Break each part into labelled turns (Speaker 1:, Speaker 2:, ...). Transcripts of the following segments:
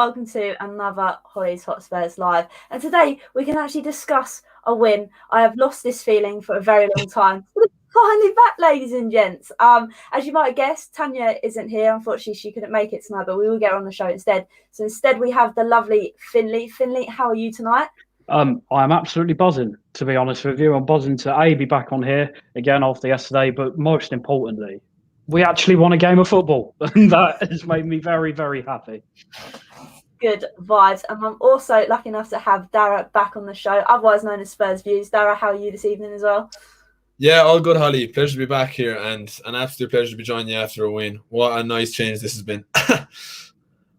Speaker 1: welcome to another Holly's Hotspurs Live. And today we can actually discuss a win. I have lost this feeling for a very long time. Finally back, ladies and gents. As you might have guessed, Tanya isn't here. Unfortunately, she couldn't make it tonight, but we will get her on the show instead. So instead, we have the lovely Finley. Finley, how are you tonight?
Speaker 2: I'm absolutely buzzing, to be honest with you. I'm buzzing to be back on here again after yesterday, but most importantly, we actually won a game of football, and that has made me very, very happy.
Speaker 1: Good vibes. And I'm also lucky enough to have Dáire back on the show, otherwise known as Spurs Views. Dáire, how are you this evening as well?
Speaker 3: Yeah, all good, Holly. Pleasure to be back here, and an absolute pleasure to be joining you after a win. What a nice change this has been.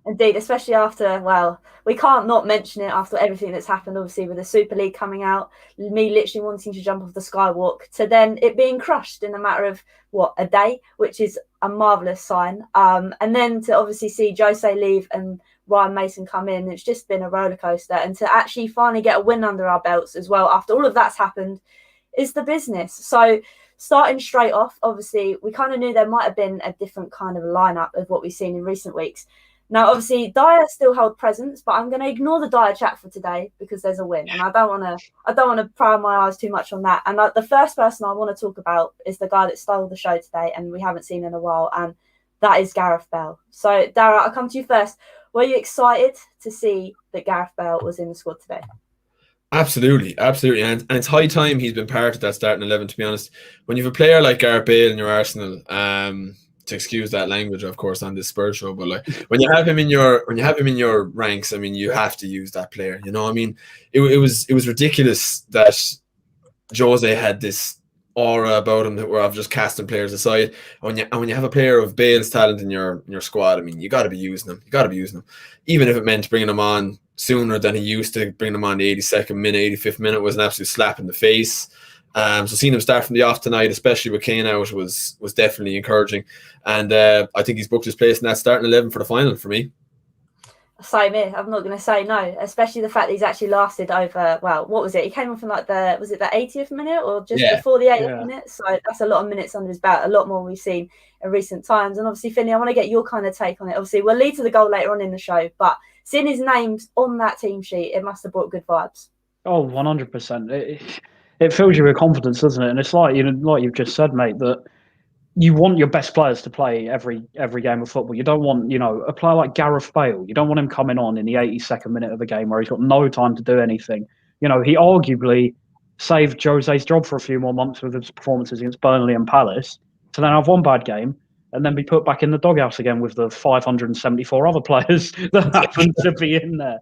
Speaker 1: Indeed, especially after, well, we can't not mention it after everything that's happened, obviously, with the Super League coming out, me literally wanting to jump off the skywalk, to then it being crushed in a matter of, a day, which is a marvellous sign. And then to obviously see Jose leave and Ryan Mason come in, it's just been a roller coaster. And to actually finally get a win under our belts as well, after all of that's happened, is the business. So starting straight off, obviously, we kind of knew there might have been a different kind of lineup of what we've seen in recent weeks. Now, obviously, Dáire still held presence, but I'm going to ignore the Dáire chat for today because there's a win, and I don't want to pry my eyes too much on that. And the first person I want to talk about is the guy that stole the show today, and we haven't seen in a while, and that is Gareth Bale. So, Dáire, I'll come to you first. Were you excited to see that Gareth Bale was in the squad today?
Speaker 3: Absolutely, and it's high time he's been part of that starting 11. To be honest, when you have a player like Gareth Bale in your Arsenal, to excuse that language, of course, on this Spurs show, but like when you have him in your ranks, I mean, you have to use that player. You know, I mean, it was ridiculous that Jose had this aura about him that we're just casting players aside. And when you have a player of Bale's talent in your squad, I mean, you got to be using him. Even if it meant bringing him on sooner than he used to. Bringing him on the 82nd minute, 85th minute was an absolute slap in the face. So seeing him start from the off tonight, especially with Kane out, was definitely encouraging. And I think he's booked his place in that starting 11 for the final for me.
Speaker 1: Same here. I'm not going to say no, especially the fact that he's actually lasted over, what was it? He came on from was it the 80th minute or just before the 80th minute? So that's a lot of minutes under his belt, a lot more we've seen in recent times. And obviously, Finley, I want to get your kind of take on it. Obviously, we'll lead to the goal later on in the show, but seeing his names on that team sheet, it must have brought good vibes.
Speaker 2: Oh, 100%. It fills you with confidence, doesn't it? And it's like, like you've just said, mate, that you want your best players to play every game of football. You don't want, a player like Gareth Bale. You don't want him coming on in the 82nd minute of a game where he's got no time to do anything. He arguably saved Jose's job for a few more months with his performances against Burnley and Palace to then have one bad game and then be put back in the doghouse again with the 574 other players that happen to be in there.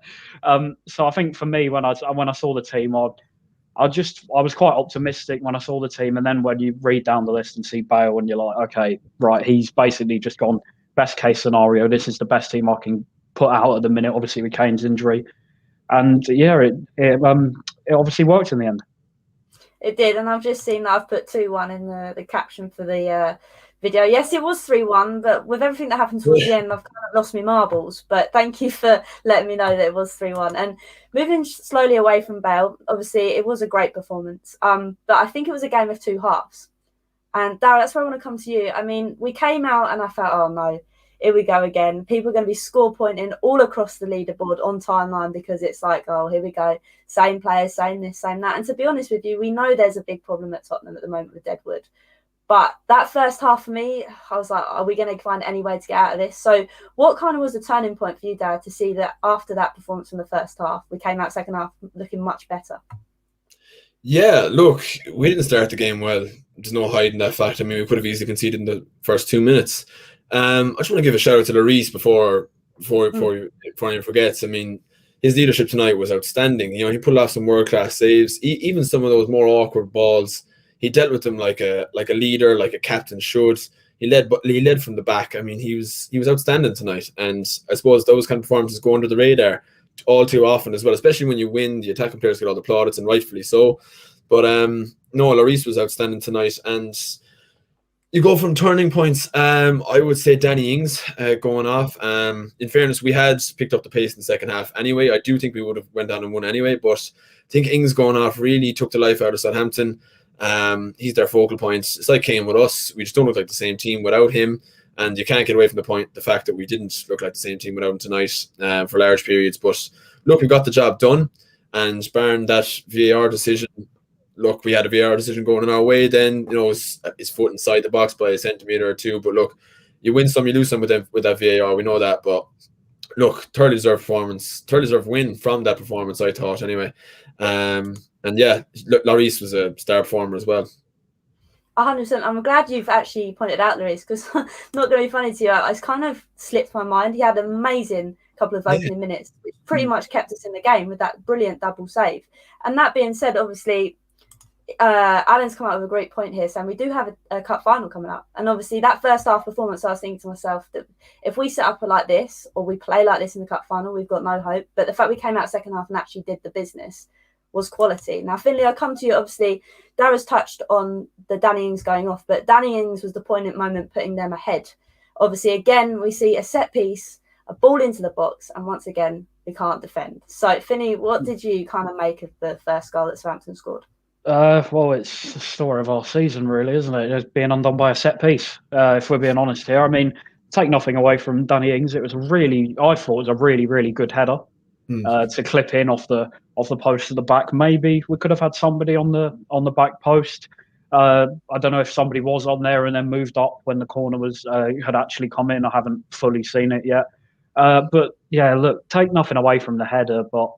Speaker 2: So I think for me, when I saw the team, I was quite optimistic when I saw the team, and then when you read down the list and see Bale, and you're like, okay, right, he's basically just gone best case scenario. This is the best team I can put out at the minute. Obviously with Kane's injury, and it obviously worked in the end.
Speaker 1: It did, and I've just seen that I've put 2-1 in the caption for the video. Yes, it was 3-1, but with everything that happened towards the end, I've kind of lost my marbles. But thank you for letting me know that it was 3-1. And moving slowly away from Bale, obviously it was a great performance. But I think it was a game of two halves. And Dáire, that's where I want to come to you. I mean, we came out and I felt, oh no, here we go again. People are going to be score pointing all across the leaderboard on timeline because it's like, oh, here we go. Same players, same this, same that. And to be honest with you, we know there's a big problem at Tottenham at the moment with Deadwood. But that first half for me, I was like, are we going to find any way to get out of this? So what kind of was the turning point for you, Dáire, to see that after that performance in the first half, we came out second half looking much better?
Speaker 3: Yeah, look, we didn't start the game well. There's no hiding that fact. I mean, we could have easily conceded in the first 2 minutes. I just want to give a shout out to Lloris before he forgets. I mean, his leadership tonight was outstanding. He pulled off some world-class saves. Even some of those more awkward balls, he dealt with them like a leader, like a captain should. He led from the back. I mean, he was outstanding tonight. And I suppose those kind of performances go under the radar all too often as well, especially when you win. The attacking players get all the plaudits, and rightfully so. But no, Lloris was outstanding tonight. And you go from turning points. I would say Danny Ings going off. In fairness, we had picked up the pace in the second half anyway. I do think we would have went down and won anyway. But I think Ings going off really took the life out of Southampton. He's their focal point. It's like Kane with us. We just don't look like the same team without him. And you can't get away from the fact that we didn't look like the same team without him tonight for large periods. But look, we got the job done. And barring that VAR decision, look, we had a VAR decision going in our way then, his foot inside the box by a centimetre or two. But look, you win some, you lose some with that VAR. We know that. But look, thoroughly deserved win from that performance, I thought, anyway. And yeah, look, Lloris was a star performer as well.
Speaker 1: 100%. I'm glad you've actually pointed out Lloris, because not going to be funny to you, it's kind of slipped my mind. He had an amazing couple of opening minutes, which pretty much kept us in the game with that brilliant double save. And that being said, obviously, Alan's come out with a great point here, saying we do have a cup final coming up. And obviously that first half performance, I was thinking to myself that if we set up like this or we play like this in the cup final, we've got no hope. But the fact we came out second half and actually did the business was quality. Now, Finley, I'll come to you. Obviously, Dáire's touched on the Danny Ings going off, but Danny Ings was the poignant moment putting them ahead. Obviously, again, we see a set piece, a ball into the box, and once again, we can't defend. So, Finley, what did you kind of make of the first goal that Southampton scored?
Speaker 2: Well, it's the story of our season, really, isn't it? It's being undone by a set piece, if we're being honest here. I mean, take nothing away from Danny Ings. I thought it was a really, really good header. To clip in off the post to the back. Maybe we could have had somebody on the back post. I don't know if somebody was on there and then moved up when the corner had actually come in. I haven't fully seen it yet. But yeah, look, take nothing away from the header, but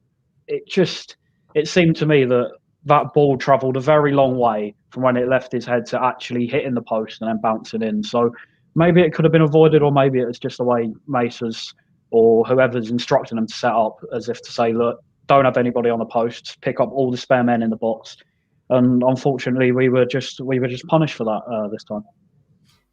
Speaker 2: it seemed to me that ball travelled a very long way from when it left his head to actually hitting the post and then bouncing in. So maybe it could have been avoided, or maybe it was just the way Mace's or whoever's instructing them to set up, as if to say, look, don't have anybody on the posts, pick up all the spare men in the box. And unfortunately, we were just punished for that this time.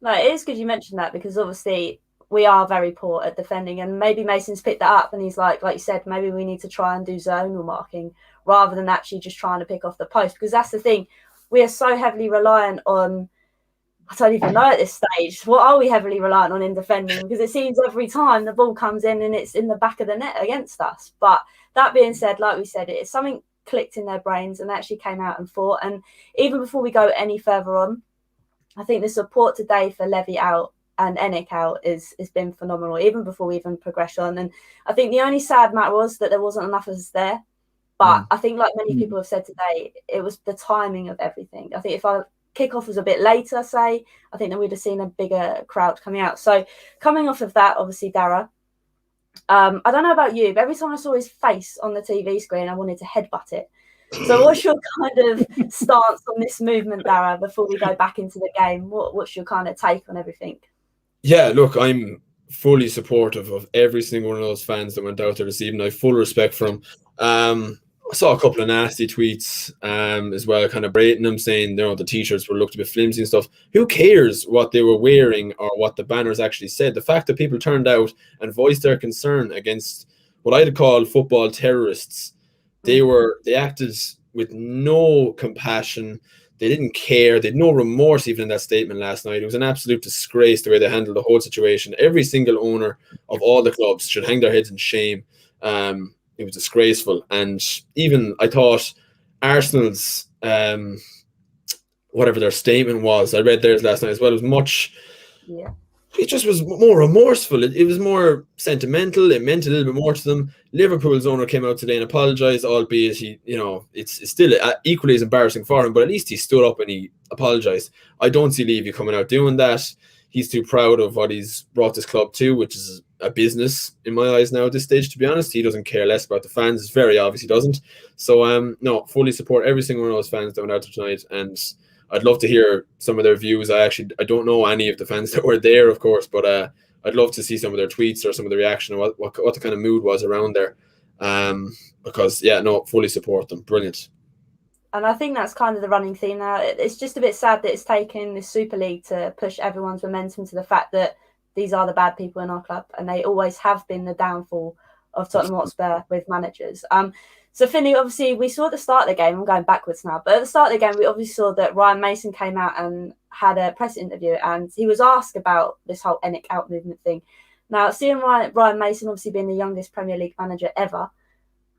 Speaker 1: No, it is good you mentioned that, because obviously we are very poor at defending, and maybe Mason's picked that up and he's like you said, maybe we need to try and do zonal marking rather than actually just trying to pick off the post, because that's the thing. We are so heavily reliant on, I don't even know at this stage, what are we heavily reliant on in defending? Because it seems every time the ball comes in and it's in the back of the net against us. But that being said, like we said, it's something clicked in their brains and they actually came out and fought. And even before we go any further on, I think the support today for Levy out and Enik out has been phenomenal, even before we even progress on. And I think the only sad matter was that there wasn't enough of us there. But I think, like many people have said today, it was the timing of everything. I think if our kickoff was a bit later, say, I think that we'd have seen a bigger crowd coming out. So coming off of that, obviously, Dáire, I don't know about you, but every time I saw his face on the TV screen, I wanted to headbutt it. So what's your kind of stance on this movement, Dáire, before we go back into the game? What's your kind of take on everything?
Speaker 3: Yeah, look, I'm fully supportive of every single one of those fans that went out there this evening. I have full respect for them. I saw a couple of nasty tweets as well, kind of berating them, saying the t-shirts were looked a bit flimsy and stuff. Who cares what they were wearing or what the banners actually said? The fact that people turned out and voiced their concern against what I'd call football terrorists, they acted with no compassion. They didn't care. They had no remorse even in that statement last night. It was an absolute disgrace the way they handled the whole situation. Every single owner of all the clubs should hang their heads in shame. It was disgraceful. And even I thought Arsenal's whatever their statement was, I read theirs last night as well, it was much it just was more remorseful. It was more sentimental. It meant a little bit more to them. Liverpool's owner came out today and apologised, albeit it's still equally as embarrassing for him, but at least he stood up and he apologised. I don't see Levy coming out doing that. He's too proud of what he's brought this club to, which is a business in my eyes now at this stage, to be honest. He doesn't care less about the fans. It's very obvious he doesn't. So, no, fully support every single one of those fans that went out there tonight, and I'd love to hear some of their views. I don't know any of the fans that were there, of course, but I'd love to see some of their tweets or some of the reaction or what the kind of mood was around there. Because, fully support them. Brilliant.
Speaker 1: And I think that's kind of the running theme now. It's just a bit sad that it's taken the Super League to push everyone's momentum to the fact that these are the bad people in our club, and they always have been the downfall of Tottenham Hotspur with managers. So, Finley, obviously, we saw at the start of the game, I'm going backwards now, but at the start of the game, we obviously saw that Ryan Mason came out and had a press interview, and he was asked about this whole Enik out movement thing. Now, seeing Ryan Mason obviously being the youngest Premier League manager ever,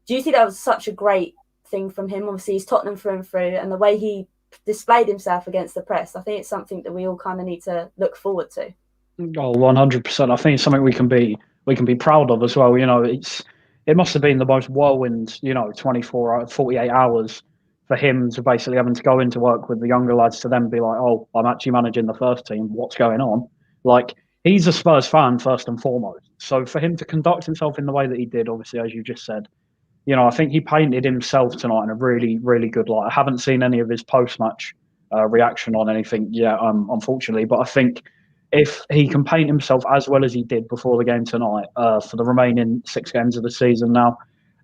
Speaker 1: do you think that was such a great thing from him? Obviously, he's Tottenham through and through, and the way he displayed himself against the press, I think it's something that we all kind of need to look forward to.
Speaker 2: Oh, 100%. I think it's something we can be proud of as well. It must have been the most whirlwind, 24 48 hours for him to basically having to go into work with the younger lads to then be like, oh, I'm actually managing the first team. What's going on? Like, he's a Spurs fan first and foremost. So for him to conduct himself in the way that he did, obviously, as you just said, I think he painted himself tonight in a really, really good light. I haven't seen any of his post-match reaction on anything yet, unfortunately, but I think if he can paint himself as well as he did before the game tonight for the remaining 6 games of the season now,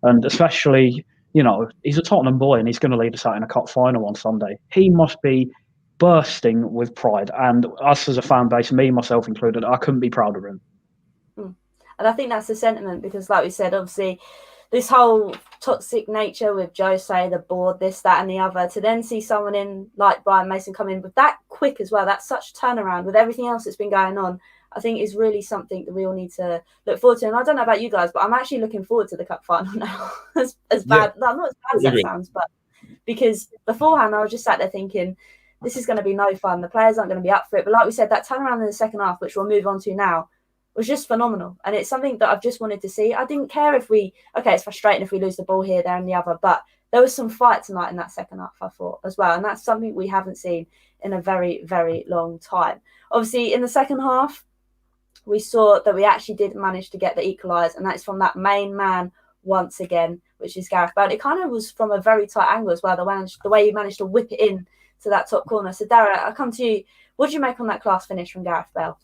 Speaker 2: and especially, he's a Tottenham boy and he's going to lead us out in a cup final on Sunday. He must be bursting with pride. And us as a fan base, me, myself included, I couldn't be prouder of him.
Speaker 1: And I think that's the sentiment because, like we said, obviously, this whole toxic nature with Jose, the board, this, that, and the other, to then see someone in like Ryan Mason come in with that quick as well, that's such turnaround with everything else that's been going on, I think is really something that we all need to look forward to. And I don't know about you guys, but I'm actually looking forward to the cup final now. as bad, no, not as bad as that sounds, but because beforehand I was just sat there thinking, this is going to be no fun. The players aren't going to be up for it. But like we said, that turnaround in the second half, which we'll move on to now, was just phenomenal. And it's something that I've just wanted to see. I didn't care if it's frustrating if we lose the ball here, there and the other, but there was some fight tonight in that second half, I thought, as well. And that's something we haven't seen in a very, very long time. Obviously, in the second half, we saw that we actually did manage to get the equaliser, and that's from that main man once again, which is Gareth Bale. It kind of was from a very tight angle as well, the way he managed to whip it in to that top corner. So, Dáire, I'll come to you. What did you make on that class finish from Gareth Bale?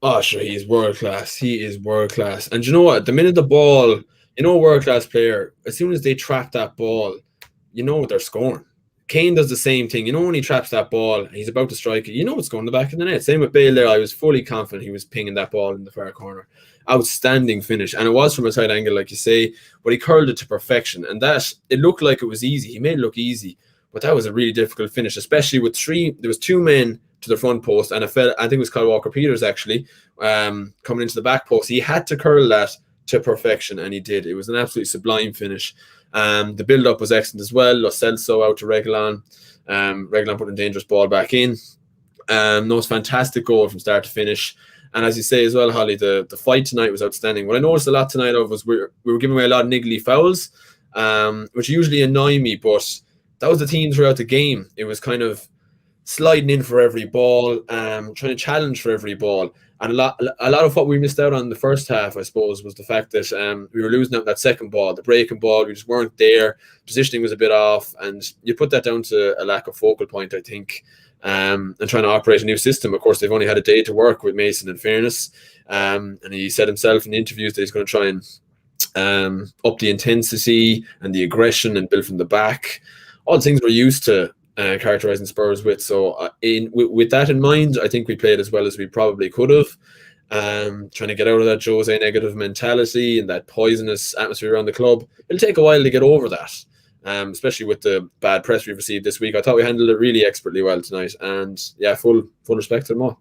Speaker 3: Oh, sure, he is world class. He is world class. And you know what? The minute the ball, a world class player, as soon as they trap that ball, they're scoring. Kane does the same thing. When he traps that ball, he's about to strike it, it's going to the back of the net. Same with Bale there. I was fully confident he was pinging that ball in the far corner. Outstanding finish. And it was from a tight angle, like you say, but he curled it to perfection. And that, it looked like it was easy. He made it look easy. But that was a really difficult finish, especially with there was 2 men to the front post, and I think it was Kyle Walker-Peters actually, coming into the back post. He had to curl that to perfection, and he did. It was an absolutely sublime finish. The build-up was excellent as well. Lo Celso out to Reguilon. Reguilon putting a dangerous ball back in. That was fantastic goal from start to finish. And as you say as well, Holly, the fight tonight was outstanding. What I noticed a lot tonight was we were giving away a lot of niggly fouls, which usually annoy me, but that was the theme throughout the game. It was kind of sliding in for every ball, trying to challenge for every ball. And a lot of what we missed out on in the first half, I suppose, was the fact that we were losing out that second ball, the breaking ball. We just weren't there. Positioning was a bit off. And you put that down to a lack of focal point, I think, and trying to operate a new system. Of course, they've only had a day to work with Mason, in fairness. And he said himself in the interviews that he's going to try and up the intensity and the aggression and build from the back. All the things we're used to characterising Spurs with. So with that in mind, I think we played as well as we probably could have. Trying to get out of that Jose negative mentality and that poisonous atmosphere around the club. It'll take a while to get over that, especially with the bad press we've received this week. I thought we handled it really expertly well tonight, and yeah, full respect to them all.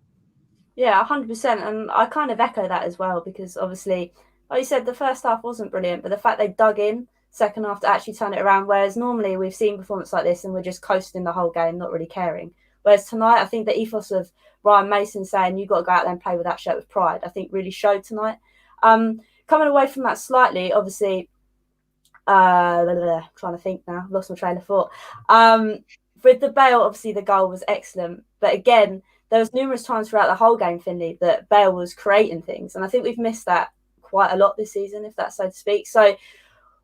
Speaker 1: Yeah, 100%, and I kind of echo that as well, because obviously, like you said, the first half wasn't brilliant, but the fact they dug in second half to actually turn it around, whereas normally we've seen performance like this and we're just coasting the whole game, not really caring. Whereas tonight, I think the ethos of Ryan Mason saying you've got to go out there and play with that shirt with pride, I think really showed tonight. Coming away from that slightly, obviously, trying to think now, lost my train of thought. With the Bale, obviously the goal was excellent, but again, there was numerous times throughout the whole game, Finley, that Bale was creating things, and I think we've missed that quite a lot this season, if that's so to speak. So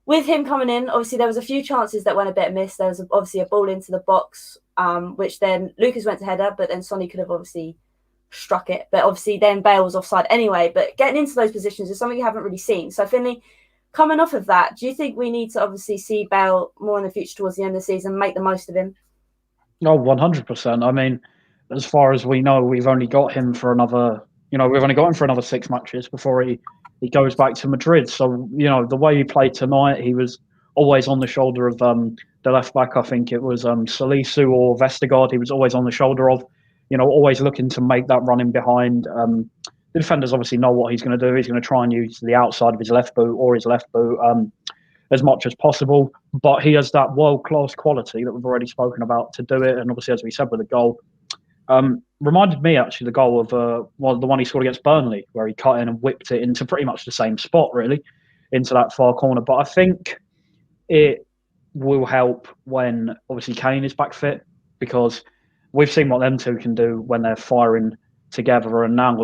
Speaker 1: with him coming in, obviously there was a few chances that went a bit amiss. There was obviously a ball into the box, which then Lucas went to header, but then Sonny could have obviously struck it. But obviously then Bale was offside anyway. But getting into those positions is something you haven't really seen. So Finley, coming off of that, do you think we need to obviously see Bale more in the future towards the end of the season, make the most of him?
Speaker 2: No, 100%. I mean, as far as we know, we've only got him for another, we've only got him for another 6 matches before he goes back to Madrid. So, the way he played tonight, he was always on the shoulder of the left back. I think it was Salisu or Vestergaard. He was always on the shoulder of, always looking to make that run in behind. The defenders obviously know what he's going to do. He's going to try and use the outside of his left boot or his left boot as much as possible. But he has that world-class quality that we've already spoken about to do it. And obviously, as we said with the goal, Reminded me actually the goal of the one he scored against Burnley, where he cut in and whipped it into pretty much the same spot, really, into that far corner. But I think it will help when obviously Kane is back fit, because we've seen what them two can do when they're firing together. And now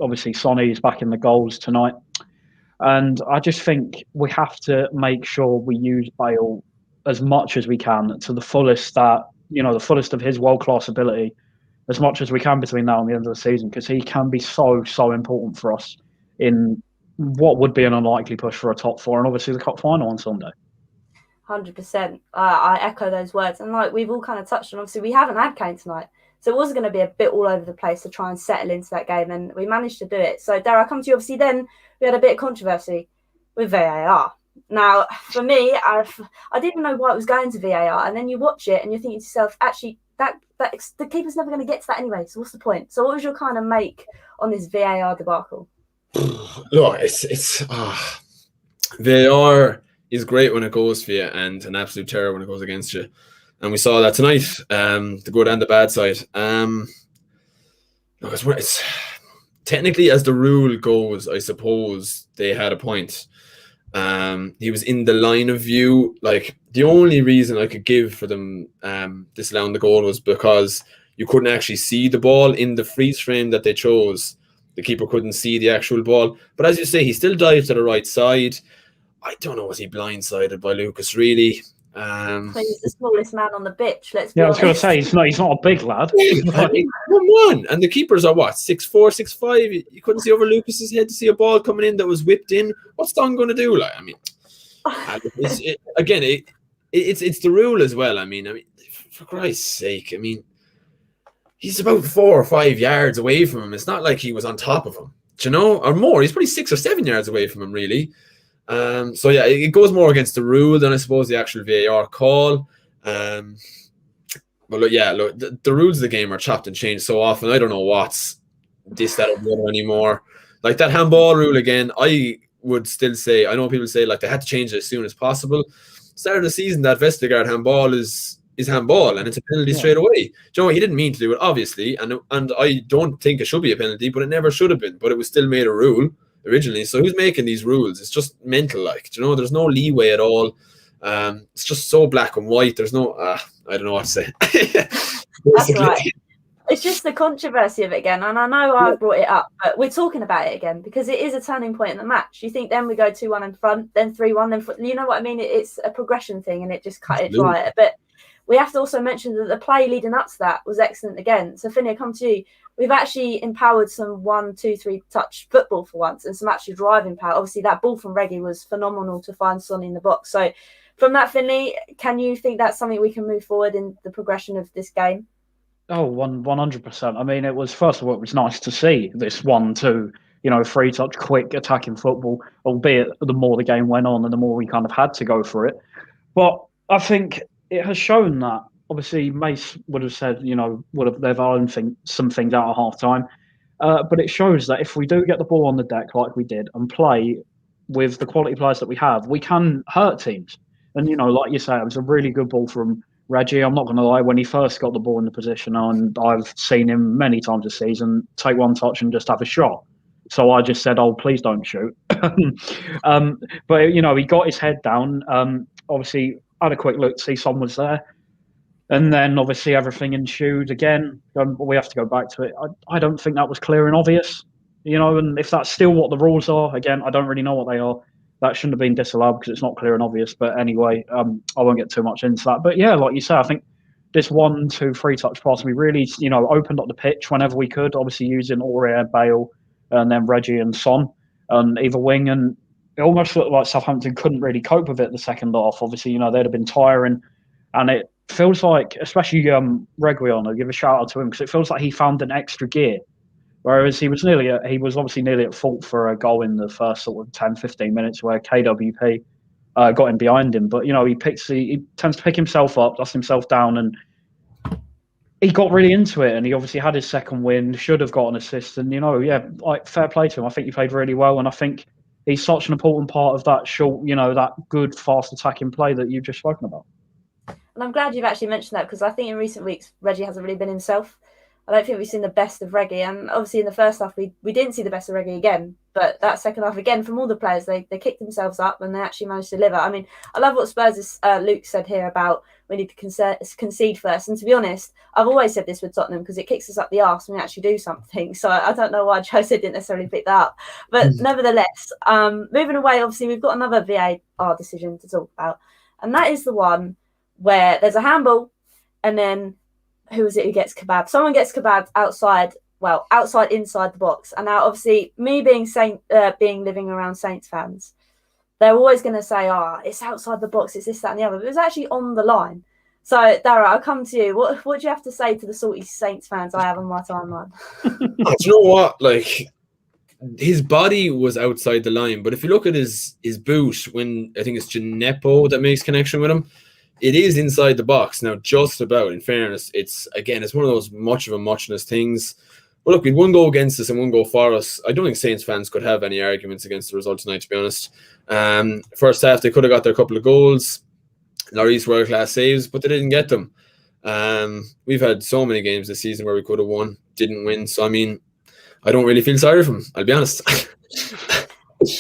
Speaker 2: obviously Sonny is back in the goals tonight. And I just think we have to make sure we use Bale as much as we can to the fullest the fullest of his world-class ability, as much as we can between now and the end of the season, because he can be so important for us in what would be an unlikely push for a top four and obviously the cup final on Sunday.
Speaker 1: 100%. I echo those words. And like we've all kind of touched on, obviously we haven't had Kane tonight. So it was going to be a bit all over the place to try and settle into that game, and we managed to do it. So Dáire, I come to you. Obviously then we had a bit of controversy with VAR. Now, for me, I didn't know why it was going to VAR, and then you watch it and you're thinking to yourself, actually, that the keeper's never going to get to that anyway, so what's the point? So what was your kind of make on this VAR debacle?
Speaker 3: Look, VAR is great when it goes for you and an absolute terror when it goes against you. And we saw that tonight, the good and the bad side. Look, it's technically, as the rule goes, I suppose they had a point. He was in the line of view. Like, the only reason I could give for them disallowing the goal was because you couldn't actually see the ball in the freeze frame that they chose. The keeper couldn't see the actual ball. But as you say, he still dived to the right side. I don't know, was he blindsided by Lucas, really?
Speaker 1: He's the smallest man on the pitch, let's be honest.
Speaker 2: I was going to say, he's not a big lad.
Speaker 3: I mean, come on. And the keepers are what, 6'4", 6'5"? You couldn't see over Lucas's head to see a ball coming in that was whipped in. What's Don going to do? Like, I mean, it's the rule as well. I mean, for Christ's sake, I mean, he's about 4 or 5 yards away from him. It's not like he was on top of him, do you know, or more. He's probably 6 or 7 yards away from him, really. So yeah, it goes more against the rule than I suppose the actual VAR call. But look, the rules of the game are chopped and changed so often. I don't know what's this, that, or the other anymore. Like that handball rule again, I would still say, I know people say like they had to change it as soon as possible. Start of the season, that Vestergaard handball is handball and it's a penalty straight away. Do you know what? He didn't mean to do it, obviously, and I don't think it should be a penalty, but it never should have been. But it was still made a rule originally. So who's making these rules? It's just mental, like, do you know, there's no leeway at all. It's just so black and white. There's no I don't know what to say.
Speaker 1: That's right. It's just the controversy of it again, and I know I brought it up, but we're talking about it again because it is a turning point in the match. You think then we go 2-1 in front, then 3-1, then you know what I mean? It's a progression thing, and it just cut it dry. But we have to also mention that the play leading up to that was excellent again. So Finley, I come to you. We've actually empowered some 1, 2, 3 touch football for once, and some actually driving power. Obviously, that ball from Reggie was phenomenal to find Sonny in the box. So from that, Finley, can you think that's something we can move forward in the progression of this game?
Speaker 2: Oh, 100%. I mean, it was, first of all, it was nice to see this 1-2, free touch, quick attacking football, albeit the more the game went on and the more we kind of had to go for it. But I think it has shown that, obviously, Mace would have said, they've owned some things out at half time. But it shows that if we do get the ball on the deck like we did and play with the quality players that we have, we can hurt teams. And, like you say, it was a really good ball from Reggie. I'm not going to lie, when he first got the ball in the position, and I've seen him many times this season take one touch and just have a shot. So I just said, oh, please don't shoot. But, he got his head down. Obviously, I had a quick look to see someone was there. And then, obviously, everything ensued again. We have to go back to it. I don't think that was clear and obvious. And if that's still what the rules are, again, I don't really know what they are. That shouldn't have been disallowed because it's not clear and obvious. But anyway, I won't get too much into that. But yeah, like you say, I think this 1, 2, 3 touch pass, we really, opened up the pitch whenever we could, obviously using Dáire, Bale, and then Reggie and Son on either wing. And it almost looked like Southampton couldn't really cope with it the second half. Obviously, they'd have been tiring. And it feels like, especially Reguilon, I'll give a shout out to him because it feels like he found an extra gear. Whereas he was obviously nearly at fault for a goal in the first sort of 10, 15 minutes where KWP got him behind him. But, he tends to pick himself up, dust himself down, and he got really into it. And he obviously had his second win, should have got an assist. And, fair play to him. I think he played really well. And I think he's such an important part of that short, that good, fast attacking play that you've just spoken about.
Speaker 1: And I'm glad you've actually mentioned that because I think in recent weeks, Reggie hasn't really been himself. I don't think we've seen the best of Reggie. And obviously in the first half, we didn't see the best of Reggie again. But that second half, again, from all the players, they kicked themselves up and they actually managed to deliver. I mean, I love what Spurs' Luke said here about we need to concede first. And to be honest, I've always said this with Tottenham because it kicks us up the arse when we actually do something. So I don't know why Jose didn't necessarily pick that up. But nevertheless, moving away, obviously, we've got another VAR decision to talk about. And that is the one where there's a handball and then who is it who gets kebabbed? Someone gets kebabbed outside inside the box. And now, obviously, me being living around Saints fans, they're always going to say, it's outside the box, it's this, that, and the other. But it was actually on the line. So, Dáire, I'll come to you. What do you have to say to the salty Saints fans I have on my timeline?
Speaker 3: Do you know what? Like, his body was outside the line, but if you look at his boot, when I think it's Gineppo that makes connection with him, it is inside the box. Now, just about, in fairness, it's one of those much of a muchness things. Well, look, we had one goal against us and one goal for us. I don't think Saints fans could have any arguments against the result tonight, to be honest. First half, they could have got their couple of goals. Lloris world-class saves, but they didn't get them. We've had so many games this season where we could have won, didn't win. So, I mean, I don't really feel sorry for them, I'll be honest.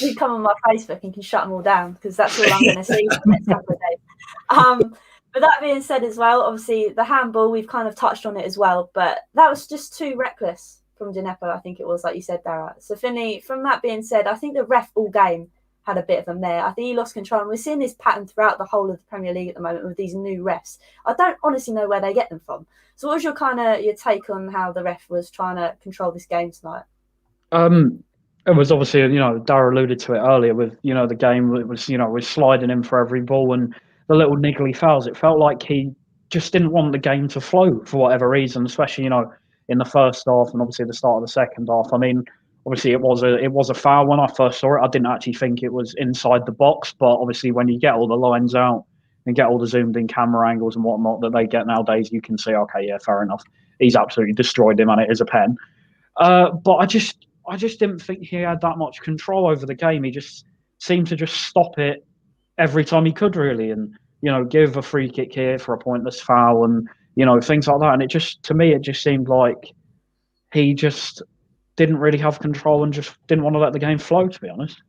Speaker 1: You come on my Facebook and can shut them all down because that's all I'm going to see for the next couple of days. But that being said as well, obviously the handball, we've kind of touched on it as well, but that was just too reckless from Gineppo, I think it was, like you said, Dáire. So Finley, from that being said, I think the ref all game had a bit of a mare. I think he lost control, and we're seeing this pattern throughout the whole of the Premier League at the moment with these new refs. I don't honestly know where they get them from. So what was your take on how the ref was trying to control this game tonight?
Speaker 2: It was obviously, Dáire alluded to it earlier with, the game. It was, was sliding in for every ball and the little niggly fouls. It felt like he just didn't want the game to flow for whatever reason, especially, in the first half and obviously the start of the second half. I mean, obviously it was a foul when I first saw it. I didn't actually think it was inside the box, but obviously when you get all the lines out and get all the zoomed in camera angles and whatnot that they get nowadays, you can see, okay, yeah, fair enough. He's absolutely destroyed him and it is a pen. But I just didn't think he had that much control over the game. He just seemed to just stop it every time he could, really, and give a free kick here for a pointless foul and things like that. And to me, it just seemed like he just didn't really have control and just didn't want to let the game flow, to be honest.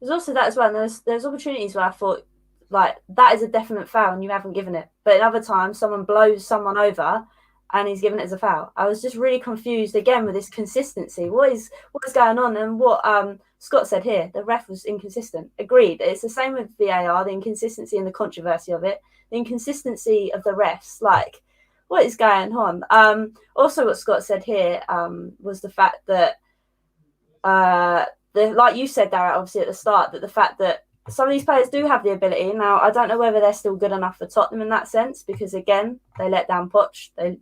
Speaker 1: There's also that as well. There's opportunities where I thought, like, that is a definite foul and you haven't given it. But in other times, someone blows someone over and he's given it as a foul. I was just really confused again with this consistency. What is going on? And what Scott said here, the ref was inconsistent. Agreed. It's the same with VAR, the inconsistency and the controversy of it. The inconsistency of the refs, like, what is going on? Also, what Scott said here was the fact that, like you said, Dáire, obviously at the start, that the fact that some of these players do have the ability. Now, I don't know whether they're still good enough for Tottenham in that sense, because again, they let down Poch. They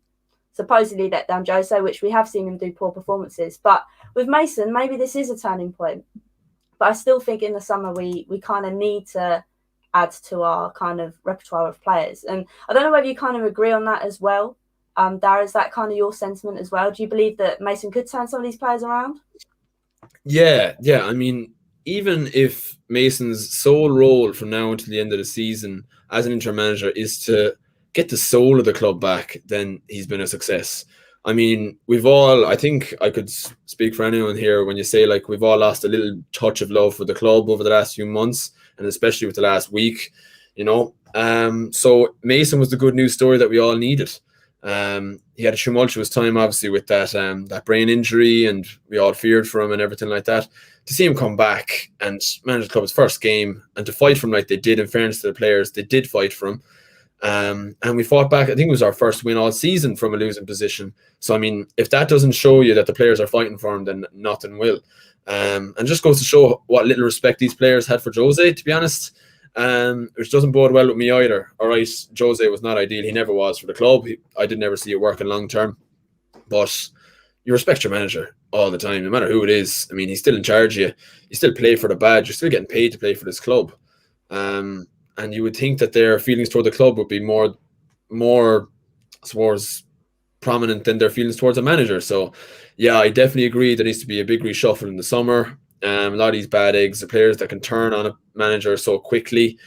Speaker 1: supposedly let down Jose, which we have seen him do poor performances. But with Mason, maybe this is a turning point. But I still think in the summer we kind of need to add to our kind of repertoire of players. And I don't know whether you kind of agree on that as well. Dáire, is that kind of your sentiment as well? Do you believe that Mason could turn some of these players around?
Speaker 3: Yeah. I mean, even if Mason's sole role from now until the end of the season as an interim manager is to get the soul of the club back, then he's been a success. I mean, I think I could speak for anyone here when you say, like, we've all lost a little touch of love for the club over the last few months, and especially with the last week, So Mason was the good news story that we all needed. He had a tumultuous time, obviously, with that brain injury, and we all feared for him and everything like that. To see him come back and manage the club's first game and to fight for him like they did, in fairness to the players, they did fight for him. And we fought back. I think it was our first win all season from a losing position. So, I mean, if that doesn't show you that the players are fighting for him, then nothing will. And just goes to show what little respect these players had for Jose, to be honest, which doesn't bode well with me either. All right, Jose was not ideal. He never was for the club. I did never see it working long term. But you respect your manager all the time, no matter who it is. I mean, he's still in charge of you. You still play for the badge. You're still getting paid to play for this club. And you would think that their feelings toward the club would be more, I suppose, prominent than their feelings towards a manager. So, yeah, I definitely agree there needs to be a big reshuffle in the summer. A lot of these bad eggs, the players that can turn on a manager so quickly,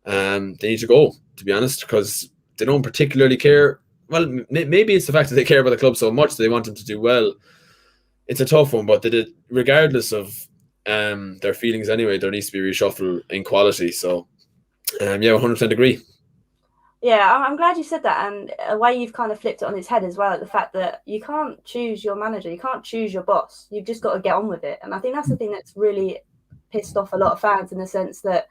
Speaker 3: they need to go, to be honest, because they don't particularly care well, maybe it's the fact that they care about the club so much that they want them to do well. It's a tough one, but regardless of their feelings anyway, there needs to be reshuffle in quality. So, 100% agree.
Speaker 1: Yeah, I'm glad you said that, and a way you've kind of flipped it on its head as well, the fact that you can't choose your manager, you can't choose your boss, you've just got to get on with it. And I think that's the thing that's really pissed off a lot of fans, in the sense that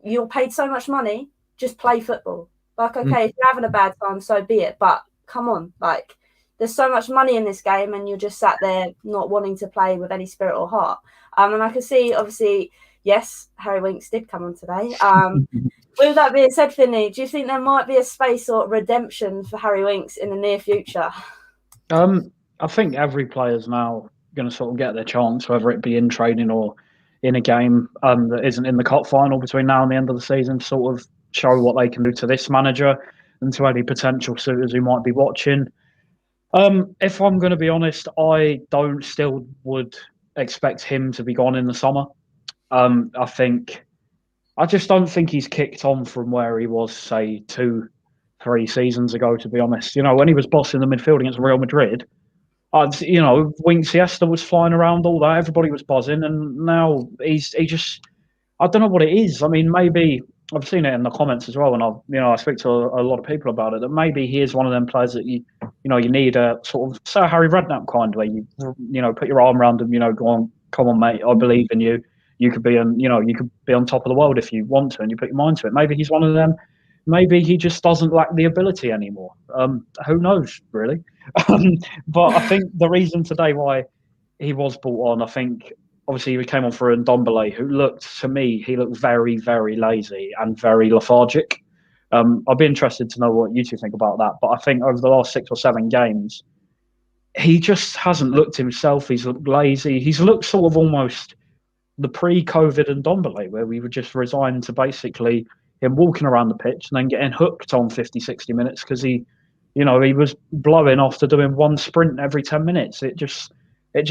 Speaker 1: you're paid so much money, just play football. Like, okay, if you're having a bad time, so be it, but come on, like, there's so much money in this game and you're just sat there not wanting to play with any spirit or heart. And I can see, obviously, yes, Harry Winks did come on today. With that being said, Finley, do you think there might be a space or redemption for Harry Winks in the near future?
Speaker 2: I think every player's now going to sort of get their chance, whether it be in training or in a game that isn't in the cup final between now and the end of the season, sort of show what they can do to this manager and to any potential suitors who might be watching. If I'm going to be honest, I would expect him to be gone in the summer. I just don't think he's kicked on from where he was, say, 2-3 seasons ago, to be honest. When he was bossing the midfield against Real Madrid, Winks Siesta was flying around, all that. Everybody was buzzing. And now he just, I don't know what it is. I mean, maybe I've seen it in the comments as well. And I speak to a lot of people about it, that maybe he is one of them players that you need a sort of Sir Harry Redknapp kind, where you put your arm around him, go on, come on, mate, I believe in you. You could be on top of the world if you want to, and you put your mind to it. Maybe he's one of them. Maybe he just doesn't lack the ability anymore. Who knows, really? But I think the reason today why he was brought on, I think, obviously he came on for Ndombele, who looked very, very lazy and very lethargic. I'd be interested to know what you two think about that. But I think over the last 6 or 7 games, he just hasn't looked himself. He's looked lazy. He's looked sort of almost the pre-COVID Ndombele, where we were just resigned to basically him walking around the pitch and then getting hooked on 50, 60 minutes because he was blowing after doing one sprint every 10 minutes. It just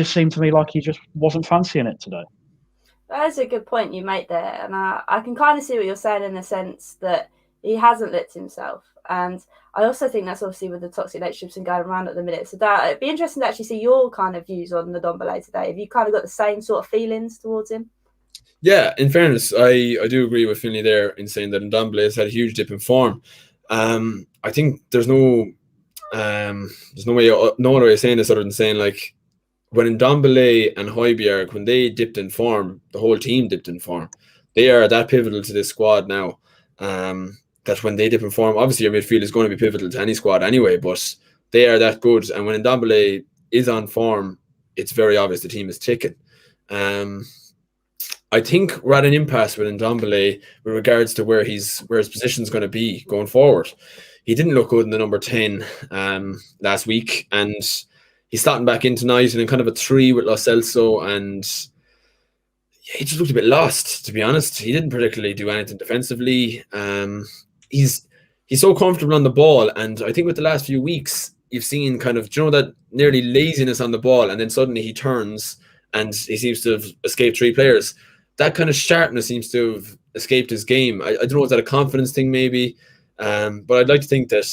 Speaker 2: seemed to me like he just wasn't fancying it today.
Speaker 1: That is a good point you make there. And I can kind of see what you're saying, in the sense that he hasn't looked himself. And I also think that's obviously with the toxic relationships and going around at the minute. So that it'd be interesting to actually see your kind of views on the Ndombele today. Have you kind of got the same sort of feelings towards him?
Speaker 3: Yeah, in fairness, I do agree with Finley there in saying that Ndombele has had a huge dip in form. I think there's no other way of saying this other than saying, like, when Ndombele and Højbjerg, when they dipped in form, the whole team dipped in form. They are that pivotal to this squad now. That when they dip in form, obviously your midfield is going to be pivotal to any squad anyway, but they are that good. And when Ndombele is on form, it's very obvious the team is ticking. I think we're at an impasse with Ndombele with regards to where his position is going to be going forward. He didn't look good in the number 10 last week, and he's starting back in tonight in kind of a 3 with Lo Celso, and he just looked a bit lost, to be honest. He didn't particularly do anything defensively. He's so comfortable on the ball, and I think with the last few weeks, you've seen kind of, that nearly laziness on the ball, and then suddenly he turns and he seems to have escaped 3 players. That kind of sharpness seems to have escaped his game. I don't know, is that a confidence thing maybe? But I'd like to think that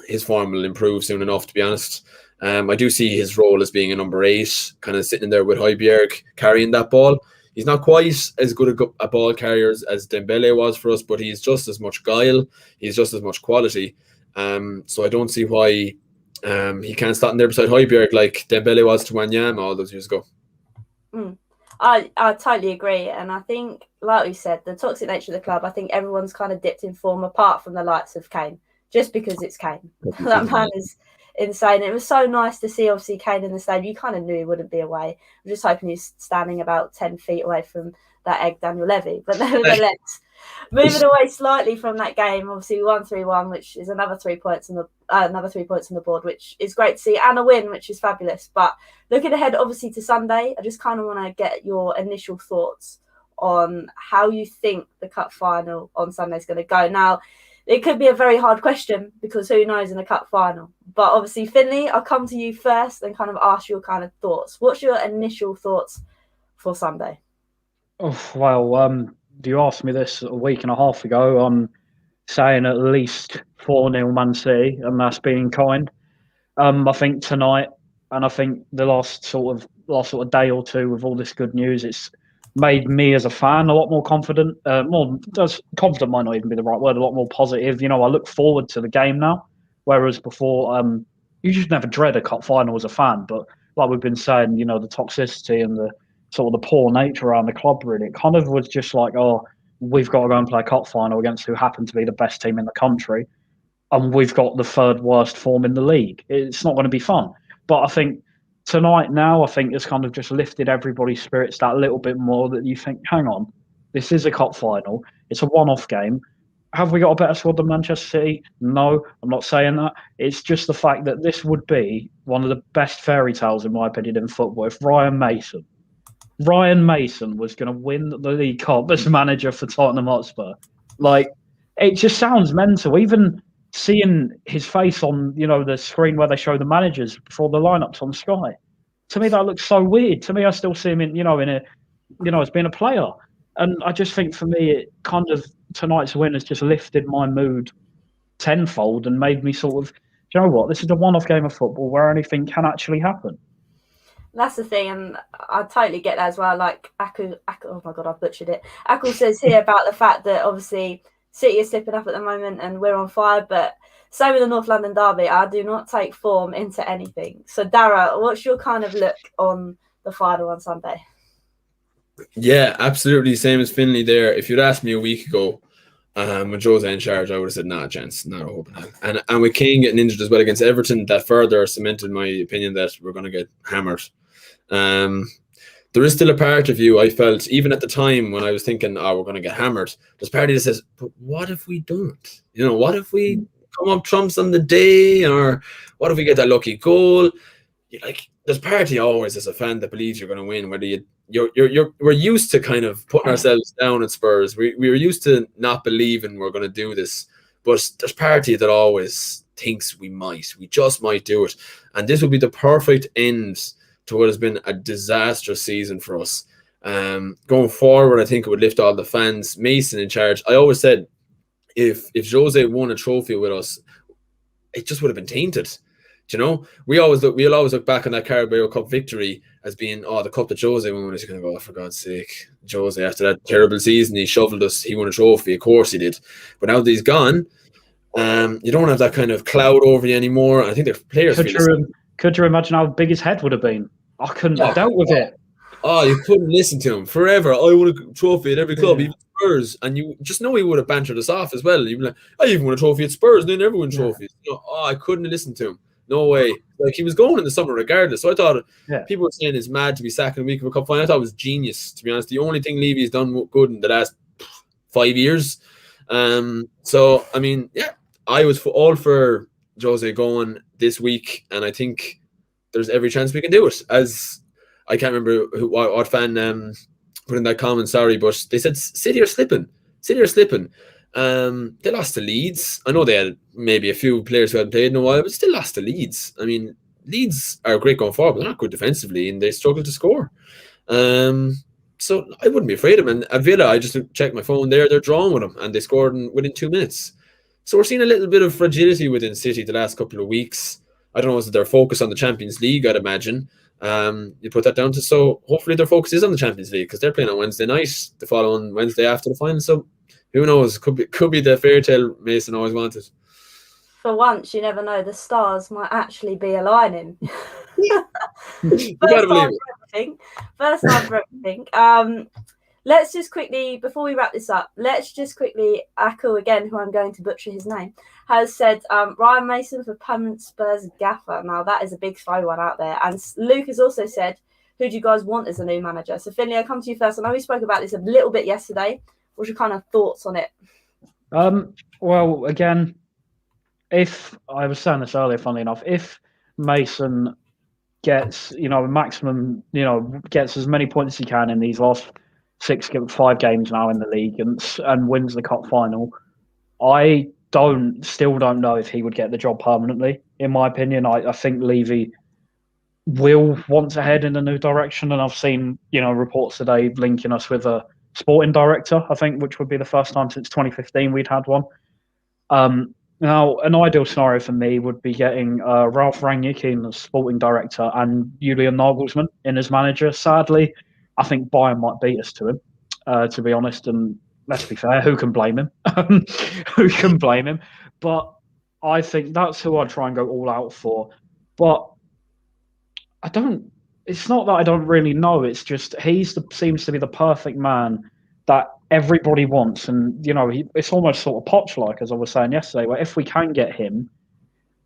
Speaker 3: his form will improve soon enough, to be honest. I do see his role as being a number 8, kind of sitting there with Højbjerg carrying that ball. He's not quite as good a ball carrier as Dembele was for us, but he's just as much guile. He's just as much quality. So I don't see why he can't start in there beside Højbjerg like Dembele was to Wanyama all those years ago.
Speaker 1: I totally agree. And I think, like we said, the toxic nature of the club, I think everyone's kind of dipped in form apart from the likes of Kane, just because it's Kane. That man is insane. It was so nice to see, obviously, Kane in the stadium. You kind of knew he wouldn't be away. I'm just hoping he's standing about 10 feet away from that egg Daniel Levy. But nevertheless, moving away slightly from that game, obviously we won 3-1, which is another 3 points on the board, which is great to see, and a win, which is fabulous. But looking ahead, obviously, to Sunday, I just kind of want to get your initial thoughts on how you think the cup final on Sunday is going to go. Now, it could be a very hard question because who knows in a cup final. But obviously, Finley, I'll come to you first and kind of ask your kind of thoughts. What's your initial thoughts for Sunday?
Speaker 2: Oh, well, you asked me this a week and a half ago. I'm saying at least 4-0 Man City, and that's being kind. I think tonight, and I think the last sort of day or two with all this good news, it's made me as a fan a lot more confident. Confident might not even be the right word. A lot more positive. I look forward to the game now, whereas before, you just never dread a cup final as a fan. But like we've been saying, the toxicity and the sort of the poor nature around the club, really, it kind of was just like, oh, we've got to go and play a cup final against who happened to be the best team in the country, and we've got the third worst form in the league. It's not going to be fun. But I think tonight now, I think it's kind of just lifted everybody's spirits that little bit more, that you think, hang on, this is a cup final. It's a one-off game. Have we got a better squad than Manchester City? No, I'm not saying that. It's just the fact that this would be one of the best fairy tales, in my opinion, in football. If Ryan Mason was going to win the League Cup as manager for Tottenham Hotspur. Like, it just sounds mental. Even seeing his face on, the screen where they show the managers before the lineups on Sky, to me that looks so weird. To me, I still see him as being a player. And I just think for me, it kind of, tonight's win has just lifted my mood tenfold and made me sort of, do you know what? This is a one-off game of football where anything can actually happen.
Speaker 1: That's the thing, and I totally get that as well. Like Aku, oh my God, I've butchered it. Aku says here about the fact that obviously City is slipping up at the moment and we're on fire, but same with the North London derby, I do not take form into anything. So Dáire, what's your kind of look on the final on Sunday?
Speaker 3: Yeah, absolutely. Same as Finley there. If you'd asked me a week ago, when Jose in charge, I would have said, not a chance, not a hope. And with Kane getting injured as well against Everton, that further cemented my opinion that we're going to get hammered. There is still a part of you, I felt, even at the time when I was thinking, oh, we're going to get hammered, there's part of you that says, but what if we don't? What if we come up trumps on the day? Or what if we get that lucky goal? There's part of you always as a fan that believes you're going to win, whether we're used to kind of putting ourselves down at Spurs. We're used to not believing we're going to do this, but there's part of you that always thinks we just might do it. And this would be the perfect end to what has been a disastrous season for us. Going forward, I think it would lift all the fans. Mason in charge. I always said, if Jose won a trophy with us, it just would have been tainted. We'll always look back on that Carabao Cup victory as being, the cup that Jose won. He's going to go, oh, for God's sake, Jose, after that terrible season, he shoveled us, he won a trophy. Of course he did. But now that he's gone, you don't have that kind of cloud over you anymore. I think the players
Speaker 2: Could you imagine how big his head would have been? I couldn't have dealt with it.
Speaker 3: Oh, you couldn't listen to him forever. I won a trophy at every club, even Spurs. And you just know he would have bantered us off as well. You'd be like, I even won a trophy at Spurs, and they never win trophies. I couldn't listen to him. No way. Like, he was going in the summer regardless. So I thought people were saying it's mad to be sacked in a week of a cup final. I thought it was genius, to be honest. The only thing Levy's done good in the last 5 years. So, I mean, I was all for Jose going this week, and I think there's every chance we can do it. As I can't remember what fan put in that comment, sorry, but they said City are slipping. They lost to Leeds. I know they had maybe a few players who hadn't played in a while, but still lost to Leeds. I mean, Leeds are great going forward, but they're not good defensively, and they struggle to score. So I wouldn't be afraid of them. And at Villa, I just checked my phone there, they're drawing with them, and they scored within 2 minutes. So we're seeing a little bit of fragility within City the last couple of weeks. I don't know, is it their focus on the Champions League, I'd imagine. You put that down to, so hopefully their focus is on the Champions League, because they're playing on Wednesday night, the following Wednesday after the final. So who knows? Could be the fairy tale Mason always wanted.
Speaker 1: For once, you never know. The stars might actually be aligning. First time for everything. Let's just quickly, before we wrap this up, Aku again, who I'm going to butcher his name, has said Ryan Mason for permanent Spurs gaffer. Now, that is a big slow one out there. And Luke has also said, who do you guys want as a new manager? So, Finley, I'll come to you first. I know we spoke about this a little bit yesterday. What's your kind of thoughts on it?
Speaker 2: Well, again, if I was saying this earlier, funnily enough, if Mason gets, maximum, gets as many points as he can in these last 5 games now in the league and wins the cup final, I still don't know if he would get the job permanently. In my opinion, I think Levy will want to head in a new direction, and I've seen, reports today linking us with a sporting director, I think, which would be the first time since 2015 we'd had one. Now, an ideal scenario for me would be getting Ralph Rangnick in as sporting director and Julian Nagelsmann in as manager. Sadly, I think Bayern might beat us to him, to be honest. And let's be fair, who can blame him? Who can blame him? But I think that's who I'd try and go all out for. But I don't. It's not that I don't really know. It's just seems to be the perfect man that everybody wants, and it's almost sort of Poch-like, as I was saying yesterday. Where if we can get him,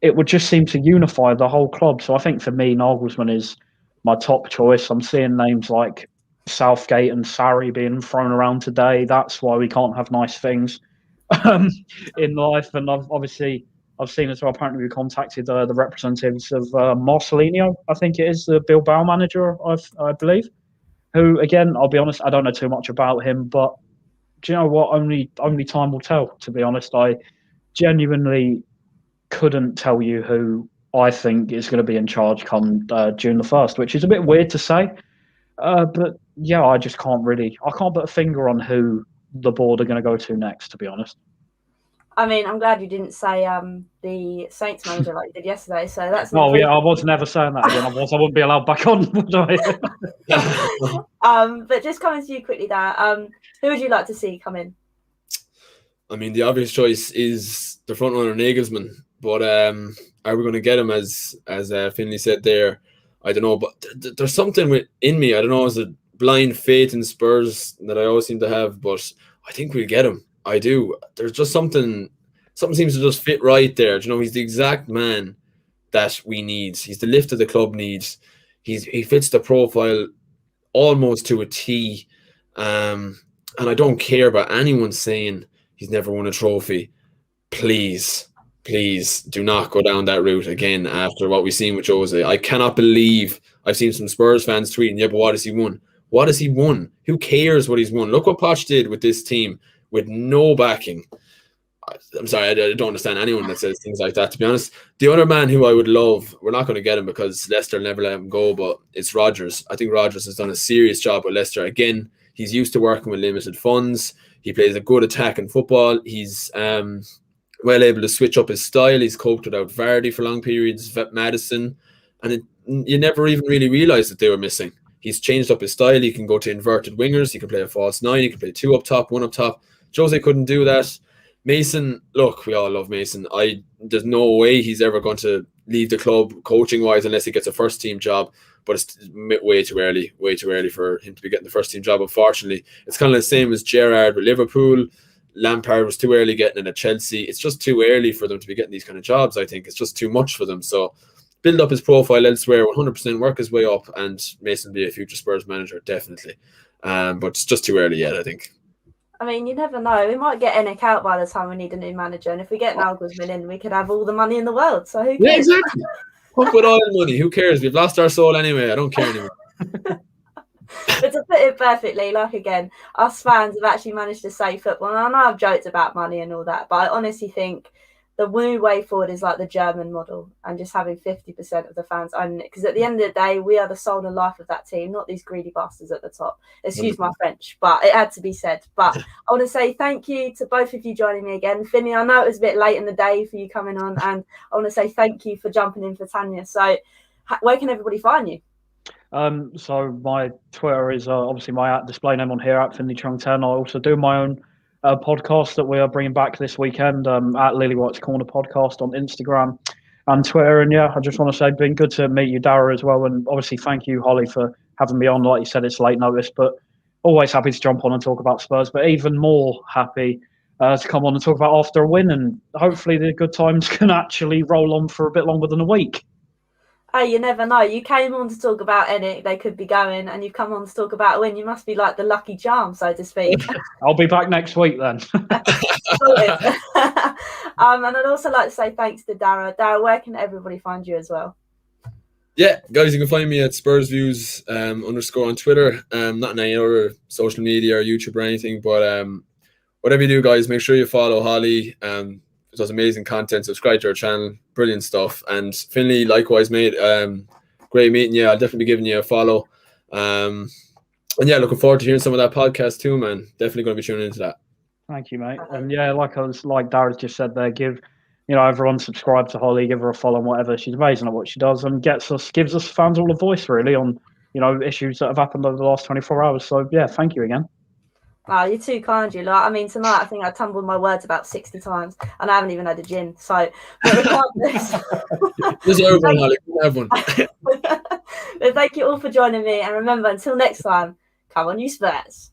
Speaker 2: it would just seem to unify the whole club. So I think for me, Nagelsmann is my top choice. I'm seeing names like Southgate and Sarri being thrown around today. That's why we can't have nice things in life. And I've seen as well, apparently we contacted the representatives of Marcelino, I think it is, the Bilbao manager, I believe, who, again, I'll be honest, I don't know too much about him, but do you know what? Only time will tell, to be honest. I genuinely couldn't tell you who I think is going to be in charge come June the 1st, which is a bit weird to say. But yeah, I can't put a finger on who the board are going to go to next, to be honest.
Speaker 1: I mean, I'm glad you didn't say the Saints manager like you did yesterday. So that's.
Speaker 2: Oh yeah, I was never saying that again. I wouldn't be allowed back on, would
Speaker 1: I? But just coming to you quickly, Dáire, who would you like to see come in?
Speaker 3: I mean, the obvious choice is the front runner Nagelsmann, but are we going to get him as Finley said there? I don't know, but there's something in me. I don't know, is it blind faith in Spurs that I always seem to have, but I think we'll get him. I do. There's just something seems to just fit right there. You know, he's the exact man that we need. He's the lift that the club needs. He fits the profile almost to a T. And I don't care about anyone saying he's never won a trophy. Please do not go down that route again after what we've seen with Jose. I cannot believe I've seen some Spurs fans tweeting, yeah, but what has he won? What has he won? Who cares what he's won? Look what Poch did with this team with no backing. I'm sorry, I don't understand anyone that says things like that, to be honest. The other man who I would love, we're not going to get him because Leicester never let him go, but it's Rodgers. I think Rodgers has done a serious job with Leicester. Again, he's used to working with limited funds. He plays a good attack in football. He's well able to switch up his style. He's coped without Vardy for long periods, Maddison, and you never even really realised that they were missing. He's changed up his style. He can go to inverted wingers. He can play a false nine. He can play two up top, one up top. Jose couldn't do that. Mason, look, we all love Mason. There's no way he's ever going to leave the club coaching-wise unless he gets a first-team job, but it's way too early for him to be getting the first-team job, unfortunately. It's kind of the same as Gerrard with Liverpool. Lampard was too early getting it at Chelsea. It's just too early for them to be getting these kind of jobs, I think. It's just too much for them. So build up his profile elsewhere, 100% work his way up, and Mason be a future Spurs manager, definitely. But it's just too early yet, I think.
Speaker 1: I mean, you never know. We might get Enoch out by the time we need a new manager. And if we get Nagelsmann in, we could have all the money in the world. So who cares?
Speaker 3: Yeah, exactly. Pump with oil money. Who cares? We've lost our soul anyway. I don't care anymore.
Speaker 1: But to put it perfectly, like, again, us fans have actually managed to save football. And I know I've joked about money and all that, but I honestly think the new way forward is like the German model and just having 50% of the fans own it. Because at the end of the day, we are the soul and life of that team, not these greedy bastards at the top. Excuse my French, but it had to be said. But I want to say thank you to both of you joining me again. Finley, I know it was a bit late in the day for you coming on, and I want to say thank you for jumping in for Tanya. So where can everybody find you?
Speaker 2: So my Twitter is obviously my display name on here, @FinleyChung10. I also do my own podcast that we are bringing back this weekend at LillyWhites Corner podcast on Instagram and Twitter. And yeah, I just want to say, been good to meet you, Dáire, as well. And obviously, thank you, Holly, for having me on. Like you said, it's late notice, but always happy to jump on and talk about Spurs. But even more happy to come on and talk about after a win. And hopefully, the good times can actually roll on for a bit longer than a week.
Speaker 1: Hey, you never know. You came on to talk about Enoch, they could be going, and you've come on to talk about a win. You must be like the lucky charm, so to speak.
Speaker 2: I'll be back next week then.
Speaker 1: And I'd also like to say thanks to Dáire. Dáire, where can everybody find you as well?
Speaker 3: Yeah, guys, you can find me at Spurs Views _ on Twitter. Not on any other social media or YouTube or anything, but whatever you do, guys, make sure you follow Holly. Does amazing content. Subscribe to our channel. Brilliant stuff. And Finley, likewise, mate. Great meeting you. I'll definitely be giving you a follow. And yeah, looking forward to hearing some of that podcast too, man. Definitely going to be tuning into that.
Speaker 2: Thank you, mate. And yeah, like Dáire just said there, give everyone subscribe to Holly, give her a follow and whatever. She's amazing at what she does and gives us fans all a voice really on, issues that have happened over the last 24 hours. So yeah, thank you again.
Speaker 1: Wow, you're too kind, you lot. I mean, tonight I think I tumbled my words about 60 times and I haven't even had a gin. So, but regardless,
Speaker 3: this is over, Holly. Have one.
Speaker 1: But thank you all for joining me. And remember, until next time, come on, you Spurs.